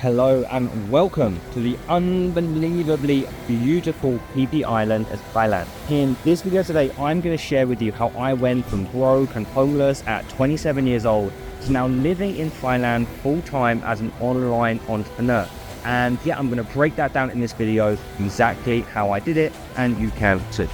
Hello and welcome to the unbelievably beautiful Phi Phi Island of Thailand. In this video today, I'm going to share with you how I went from broke and homeless at 27 years old to now living in Thailand full-time as an online entrepreneur. And yeah, I'm going to break that down in this video, exactly how I did it, and you can too.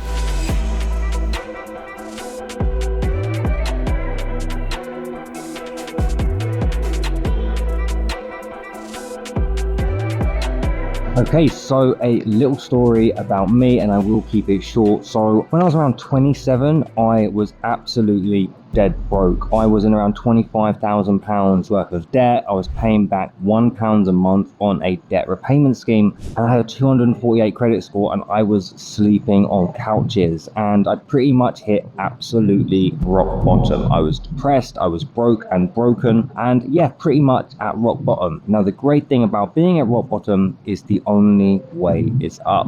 Okay, so a little story about me, and I will keep it short. So when I was around 27, I was absolutely dead broke. I was in around £25,000 worth of debt. I was paying back £1 a month on a debt repayment scheme, and I had a 248 credit score, and I was sleeping on couches, and I pretty much hit absolutely rock bottom. I was depressed, I was broke and broken, and yeah, pretty much at rock bottom. Now, the great thing about being at rock bottom is the only way is up.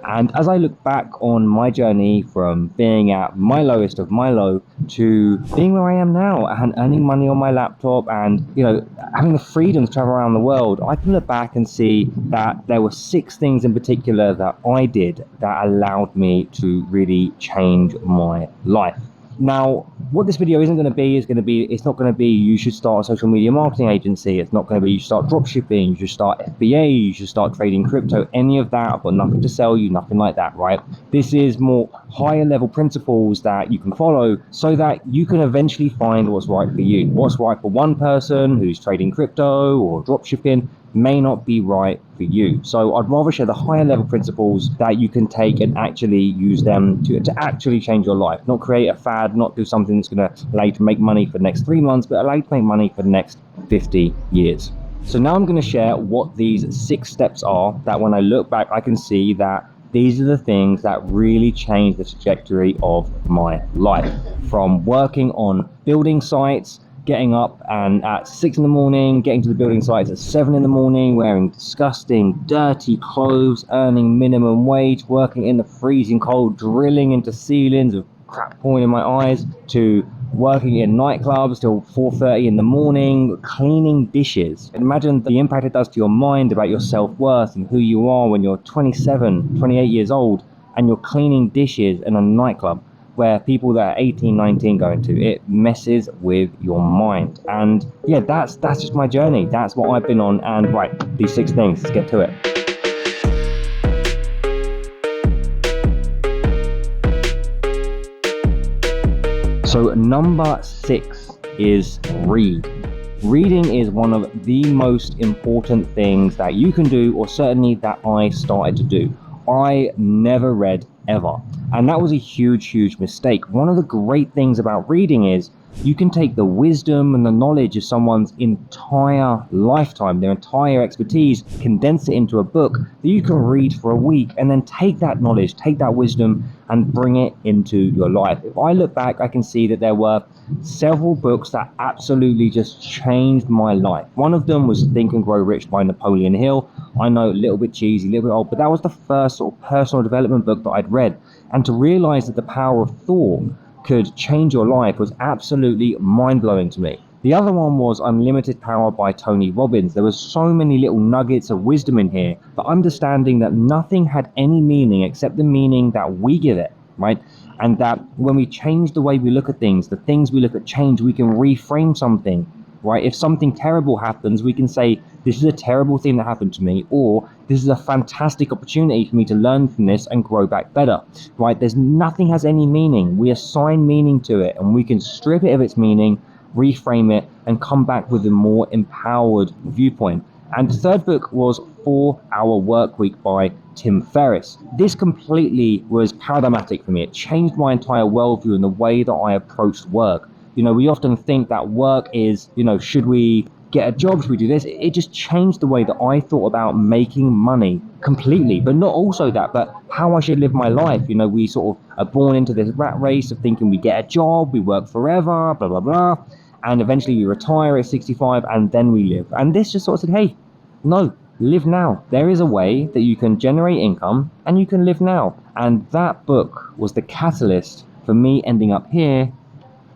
And as I look back on my journey from being at my lowest of my low to being where I am now and earning money on my laptop and, you know, having the freedom to travel around the world, I can look back and see that there were 6 things in particular that I did that allowed me to really change my life. Now, what this video isn't going to be it's not going to be you should start a social media marketing agency. It's not going to be you should start dropshipping, you should start FBA, you should start trading crypto, any of that. I've got nothing to sell you, nothing like that, right? This is more higher level principles that you can follow so that you can eventually find what's right for you. What's right for one person who's trading crypto or dropshipping may not be right for you. So I'd rather share the higher level principles that you can take and actually use them to actually change your life. Not create a fad, not do something that's going to allow you to make money for the next 3 months, but allow you to make money for the next 50 years. So now I'm going to share what these 6 steps are that when I look back, I can see that these are the things that really change the trajectory of my life. From working on building sites, getting up and at 6 in the morning, getting to the building sites at 7 in the morning, wearing disgusting, dirty clothes, earning minimum wage, working in the freezing cold, drilling into ceilings with crap pouring in my eyes, to working in nightclubs till 4:30 in the morning, cleaning dishes. Imagine the impact it does to your mind about your self-worth and who you are when you're 27, 28 years old and you're cleaning dishes in a nightclub where people that are 18, 19 go into. It messes with your mind. And yeah, that's just my journey. That's what I've been on. And right, these 6 things, let's get to it. So number 6 is read. Reading is one of the most important things that you can do, or certainly that I started to do. I never read ever. And that was a huge mistake. One of the great things about reading is you can take the wisdom and the knowledge of someone's entire lifetime, their entire expertise, condense it into a book that you can read for a week, and then take that knowledge, take that wisdom and bring it into your life. If I look back, I can see that there were several books that absolutely just changed my life. One of them was Think and Grow Rich by Napoleon Hill. I know, a little bit cheesy, a little bit old, but that was the first sort of personal development book that I'd read. And to realize that the power of thought could change your life was absolutely mind-blowing to me. The other one was Unlimited Power by Tony Robbins. There was so many little nuggets of wisdom in here, but understanding that nothing had any meaning except the meaning that we give it, right? And that when we change the way we look at things, the things we look at change, we can reframe something, right? If something terrible happens, we can say, this is a terrible thing that happened to me, or this is a fantastic opportunity for me to learn from this and grow back better, right? There's nothing has any meaning. We assign meaning to it, and we can strip it of its meaning, reframe it, and come back with a more empowered viewpoint. And the third book was 4-Hour Workweek by Tim Ferriss. This completely was paradigmatic for me. It changed my entire worldview and the way that I approached work. You know, we often think that work is, you know, should we get a job, should we do this? It just changed the way that I thought about making money completely. But not also that, but how I should live my life. You know, we sort of are born into this rat race of thinking we get a job, we work forever, blah, blah, blah. And eventually we retire at 65 and then we live. And this just sort of said, hey, no, live now. There is a way that you can generate income and you can live now. And that book was the catalyst for me ending up here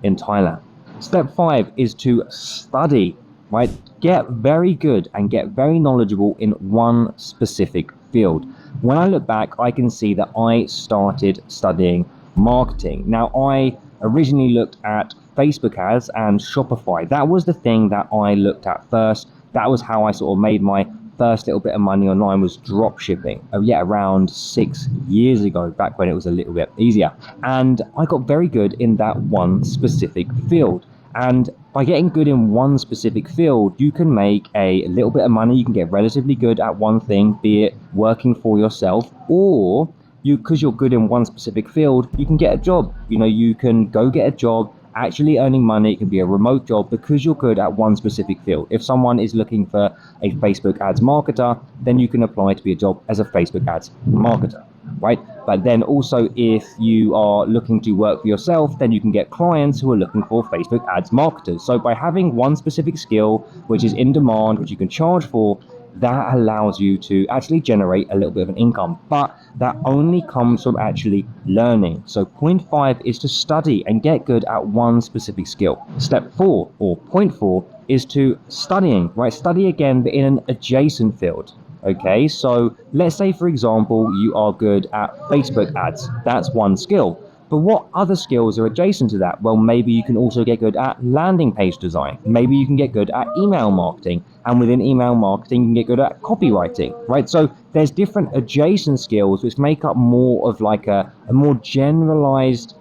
in Thailand. Step 5 is to study. right? Get very good and get very knowledgeable in one specific field. When I look back, I can see that I started studying marketing. Now, I originally looked at Facebook ads and Shopify. That was the thing that I looked at first. That was how I sort of made my first little bit of money online, was drop shipping. Yeah, around 6 years ago, back when it was a little bit easier. And I got very good in that one specific field. And by getting good in one specific field, you can make a little bit of money. You can get relatively good at one thing, be it working for yourself, or because you're good in one specific field, you can get a job. You know, you can go get a job actually earning money. It can be a remote job because you're good at one specific field. If someone is looking for a Facebook ads marketer, then you can apply to be a job as a Facebook ads marketer, right? But then also, if you are looking to work for yourself, then you can get clients who are looking for Facebook ads marketers. So by having one specific skill, which is in demand, which you can charge for, that allows you to actually generate a little bit of an income. But that only comes from actually learning. So point 5 is to study and get good at one specific skill. Step 4, or point 4, is to studying, right? Study again, but in an adjacent field. Okay, so let's say, for example, you are good at Facebook ads. That's one skill. But what other skills are adjacent to that? Well, maybe you can also get good at landing page design. Maybe you can get good at email marketing. And within email marketing, you can get good at copywriting, right? So there's different adjacent skills which make up more of like a more generalized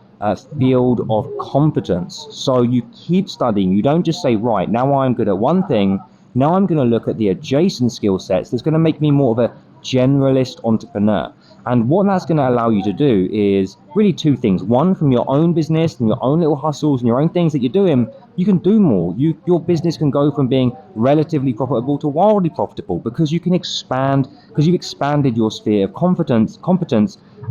field of competence. So you keep studying. You don't just say, right, now I'm good at one thing. Now I'm going to look at the adjacent skill sets that's going to make me more of a generalist entrepreneur. And what that's going to allow you to do is really two things. One, from your own business and your own little hustles and your own things that you're doing, you can do more. Your business can go from being relatively profitable to wildly profitable because you can expand, because you've expanded your sphere of competence.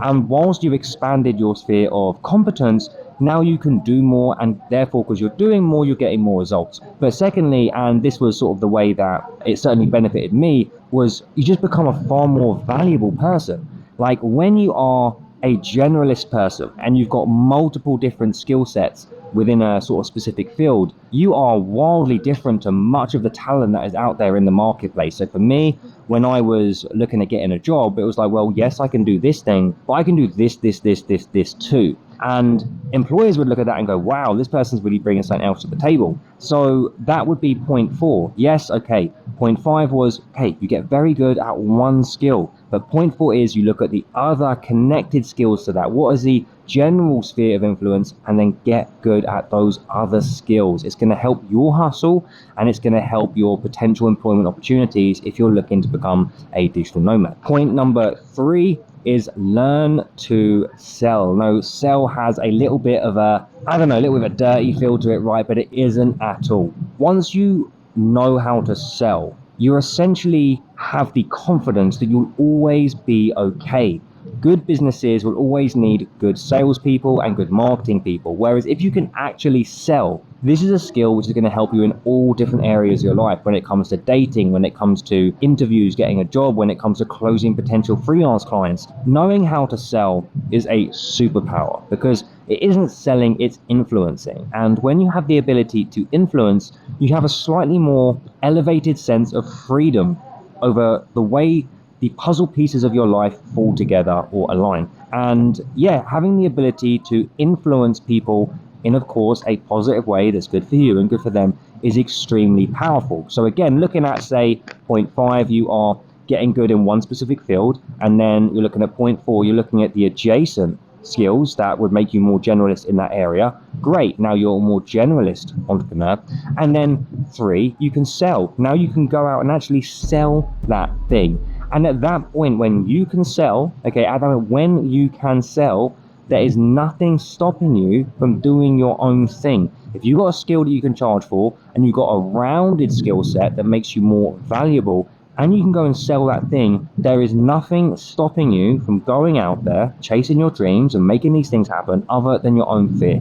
And whilst you've expanded your sphere of competence, now you can do more, and therefore, because you're doing more, you're getting more results. But secondly, and this was sort of the way that it certainly benefited me, was you just become a far more valuable person. Like when you are a generalist person and you've got multiple different skill sets within a sort of specific field, you are wildly different to much of the talent that is out there in the marketplace. So for me, when I was looking at getting a job, it was like, well, yes, I can do this thing, but I can do this too. And employers would look at that and go, wow, this person's really bringing something else to the table. So that would be point 4. Yes, okay. Point 5 was, okay, you get very good at one skill. But point 4 is you look at the other connected skills to that. What is the general sphere of influence? And then get good at those other skills. It's going to help your hustle, and it's going to help your potential employment opportunities if you're looking to become a digital nomad. Point number 3 is learn to sell. Now, sell has a little bit of a, I don't know, a little bit of a dirty feel to it, right? But it isn't at all. Once you know how to sell, you essentially have the confidence that you'll always be okay. Good businesses will always need good salespeople and good marketing people. Whereas if you can actually sell, this is a skill which is going to help you in all different areas of your life. When it comes to dating, when it comes to interviews, getting a job, when it comes to closing potential freelance clients, knowing how to sell is a superpower because it isn't selling, it's influencing. And when you have the ability to influence, you have a slightly more elevated sense of freedom over the way the puzzle pieces of your life fall together or align. And yeah, having the ability to influence people in, of course, a positive way that's good for you and good for them is extremely powerful. So again, looking at, say, point 5, you are getting good in one specific field, and then you're looking at point 4, you're looking at the adjacent skills that would make you more generalist in that area. Great, now you're a more generalist entrepreneur. And then 3, you can sell. Now you can go out and actually sell that thing. And at that point, when you can sell, okay, at that point, when you can sell, there is nothing stopping you from doing your own thing. If you've got a skill that you can charge for, and you've got a rounded skill set that makes you more valuable, and you can go and sell that thing, there is nothing stopping you from going out there, chasing your dreams and making these things happen other than your own fear.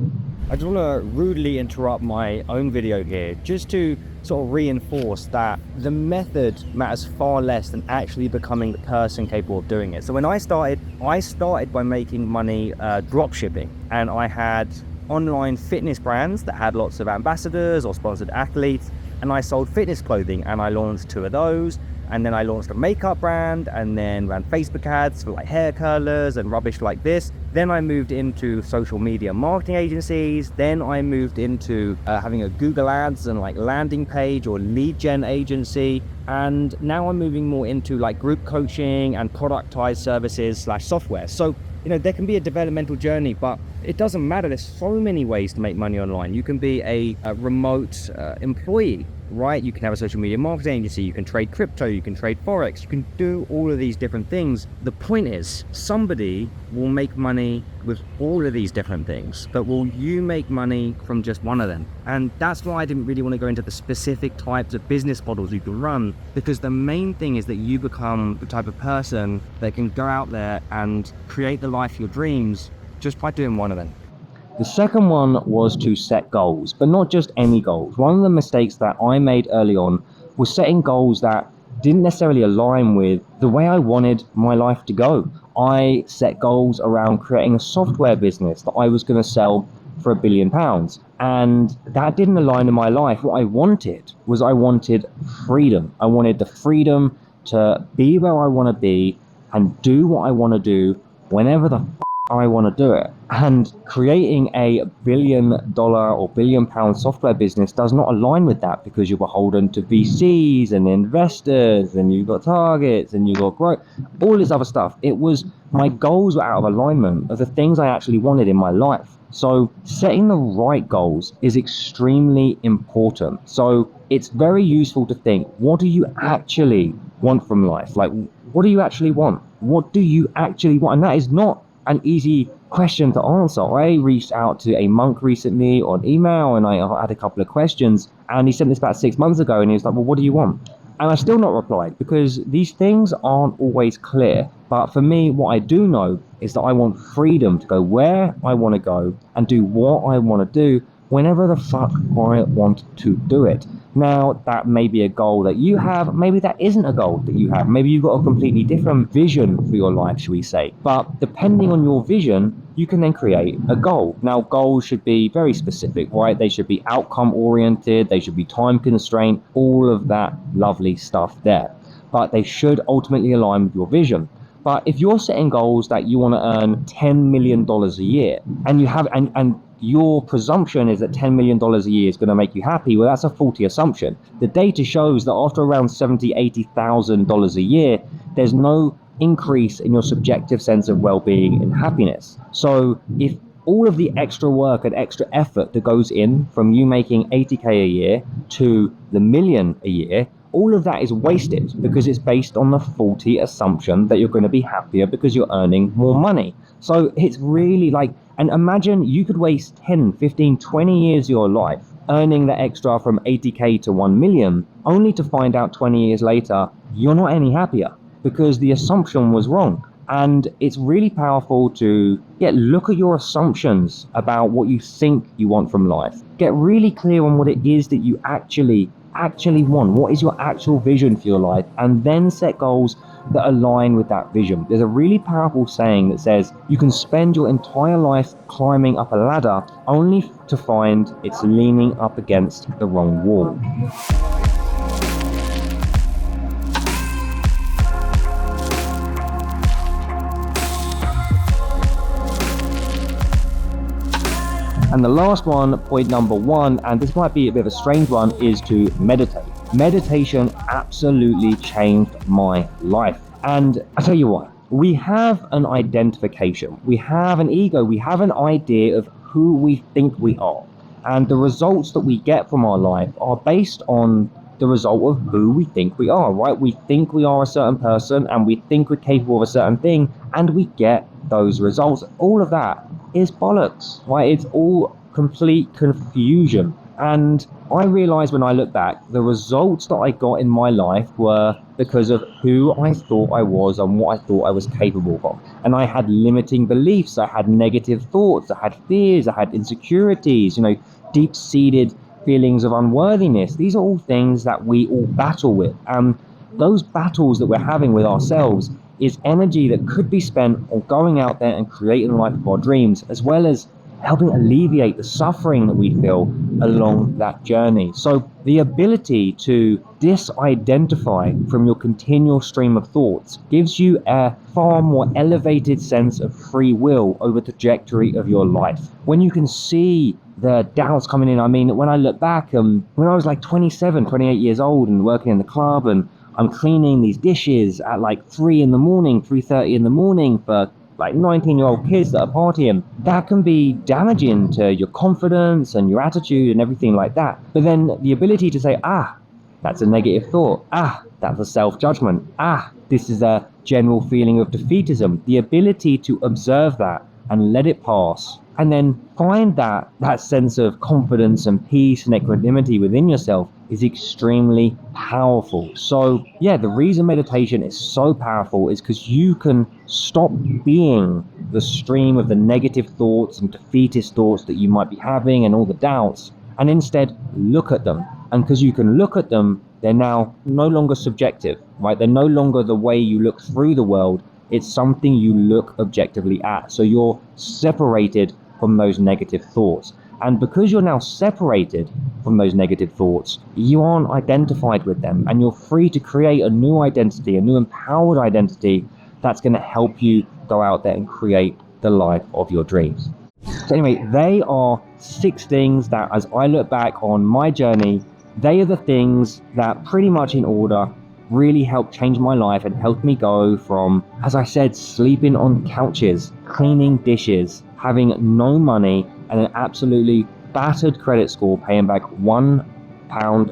I just want to rudely interrupt my own video here just to sort of reinforce that the method matters far less than actually becoming the person capable of doing it. So when I started by making money drop shipping, and I had online fitness brands that had lots of ambassadors or sponsored athletes, and I sold fitness clothing, and I launched 2 of those. And then I launched a makeup brand, and then ran Facebook ads for like hair curlers and rubbish like this. Then I moved into social media marketing agencies. Then I moved into having a Google ads and like landing page or lead gen agency. And now I'm moving more into like group coaching and productized services / software. So, you know, there can be a developmental journey, but it doesn't matter. There's so many ways to make money online. You can be a remote employee, right? You can have a social media marketing agency, you can trade crypto, you can trade Forex, you can do all of these different things. The point is, somebody will make money with all of these different things, but will you make money from just one of them? And that's why I didn't really want to go into the specific types of business models you can run, because the main thing is that you become the type of person that can go out there and create the life of your dreams just by doing one of them. The second one was to set goals, but not just any goals. One of the mistakes that I made early on was setting goals that didn't necessarily align with the way I wanted my life to go. I set goals around creating a software business that I was going to sell for £1 billion. And that didn't align in my life. What I wanted was freedom. I wanted the freedom to be where I want to be and do what I want to do whenever the I want to do it. And creating a $1 billion or £1 billion software business does not align with that, because you're beholden to VCs and investors, and you've got targets and you've got growth, all this other stuff. It was, my goals were out of alignment of the things I actually wanted in my life. So setting the right goals is extremely important. So it's very useful to think, what do you actually want from life? Like, what do you actually want? What do you actually want? And that is not an easy question to answer. I reached out to a monk recently on email, and I had a couple of questions, and he sent this about 6 months ago, and he was like, well, what do you want? And I still not replied, because these things aren't always clear. But for me, what I do know is that I want freedom to go where I want to go and do what I want to do whenever the fuck I want to do it. Now, that may be a goal that you have, maybe that isn't a goal that you have. Maybe you've got a completely different vision for your life, should we say. But depending on your vision, you can then create a goal. Now, goals should be very specific, right? They should be outcome oriented, they should be time constrained, all of that lovely stuff there. But they should ultimately align with your vision. But if you're setting goals that you want to earn $10 million a year, and you have, and your presumption is that $10 million a year is going to make you happy, well, that's a faulty assumption. The data shows that after around $70,000, $80,000 a year, there's no increase in your subjective sense of well-being and happiness. So if all of the extra work and extra effort that goes in from you making 80K a year to the million a year, all of that is wasted, because it's based on the faulty assumption that you're going to be happier because you're earning more money. So it's really like, and imagine you could waste 10, 15, 20 years of your life earning the extra from 80K to 1 million, only to find out 20 years later, you're not any happier because the assumption was wrong. And it's really powerful to look at your assumptions about what you think you want from life. Get really clear on what it is that you actually want. What is your actual vision for your life? And then set goals that align with that vision. There's a really powerful saying that says you can spend your entire life climbing up a ladder only to find it's leaning up against the wrong wall. And the last one, point number 1, and this might be a bit of a strange one, is to meditate. Meditation absolutely changed my life. And I tell you what, we have an identification, we have an ego, we have an idea of who we think we are. And the results that we get from our life are based on the result of who we think we are, right? We think we are a certain person, and we think we're capable of a certain thing, and we get those results. All of that is bollocks, right? It's all complete confusion. And I realized when I look back, the results that I got in my life were because of who I thought I was and what I thought I was capable of. And I had limiting beliefs, I had negative thoughts, I had fears, I had insecurities, deep-seated feelings of unworthiness. These are all things that we all battle with. And those battles that we're having with ourselves is energy that could be spent on going out there and creating the life of our dreams, as well as helping alleviate the suffering that we feel along that journey. So the ability to disidentify from your continual stream of thoughts gives you a far more elevated sense of free will over the trajectory of your life. When you can see the doubts coming in, I mean, when I look back, when I was like 27, 28 years old and working in the club, and I'm cleaning these dishes at like 3 in the morning, 3:30 in the morning for like 19-year-old kids that are partying, that can be damaging to your confidence and your attitude and everything like that. But then the ability to say, that's a negative thought. That's a self-judgment. This is a general feeling of defeatism. The ability to observe that and let it pass, and then find that sense of confidence and peace and equanimity within yourself is extremely powerful. So yeah, the reason meditation is so powerful is because you can stop being the stream of the negative thoughts and defeatist thoughts that you might be having and all the doubts, and instead look at them. And because you can look at them, they're now no longer subjective, right? They're no longer the way you look through the world. It's something you look objectively at. So you're separated from those negative thoughts. And because you're now separated from those negative thoughts, you aren't identified with them, and you're free to create a new identity, a new empowered identity that's going to help you go out there and create the life of your dreams. So anyway, they are 6 things that, as I look back on my journey, they are the things that pretty much in order really helped change my life and helped me go from, as I said, sleeping on couches, cleaning dishes, having no money, and an absolutely battered credit score, paying back £1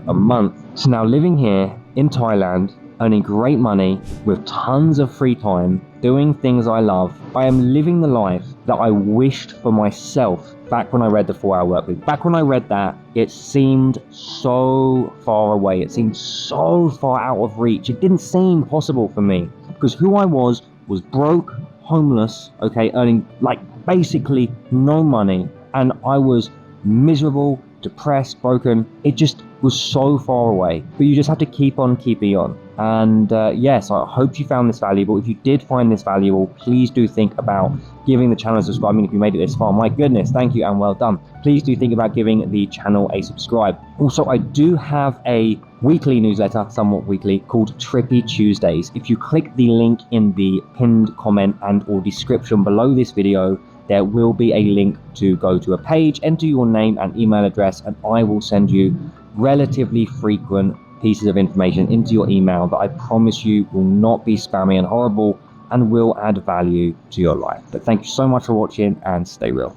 a month, to now living here in Thailand, earning great money with tons of free time, doing things I love. I am living the life that I wished for myself back when I read the 4-Hour Workweek. Back when I read that, it seemed so far away. It seemed so far out of reach. It didn't seem possible for me, because who I was broke, homeless, okay, earning like basically no money, and I was miserable, depressed, broken. It just was so far away, but you just have to keep on keeping on. And yes, I hope you found this valuable. If you did find this valuable, please do think about giving the channel a subscribe. I mean, if you made it this far, my goodness, thank you and well done. Please do think about giving the channel a subscribe. Also, I do have a weekly newsletter, somewhat weekly, called Trippy Tuesdays. If you click the link in the pinned comment and or description below this video, there will be a link to go to a page, enter your name and email address, and I will send you relatively frequent pieces of information into your email that I promise you will not be spammy and horrible and will add value to your life. But thank you so much for watching, and stay real.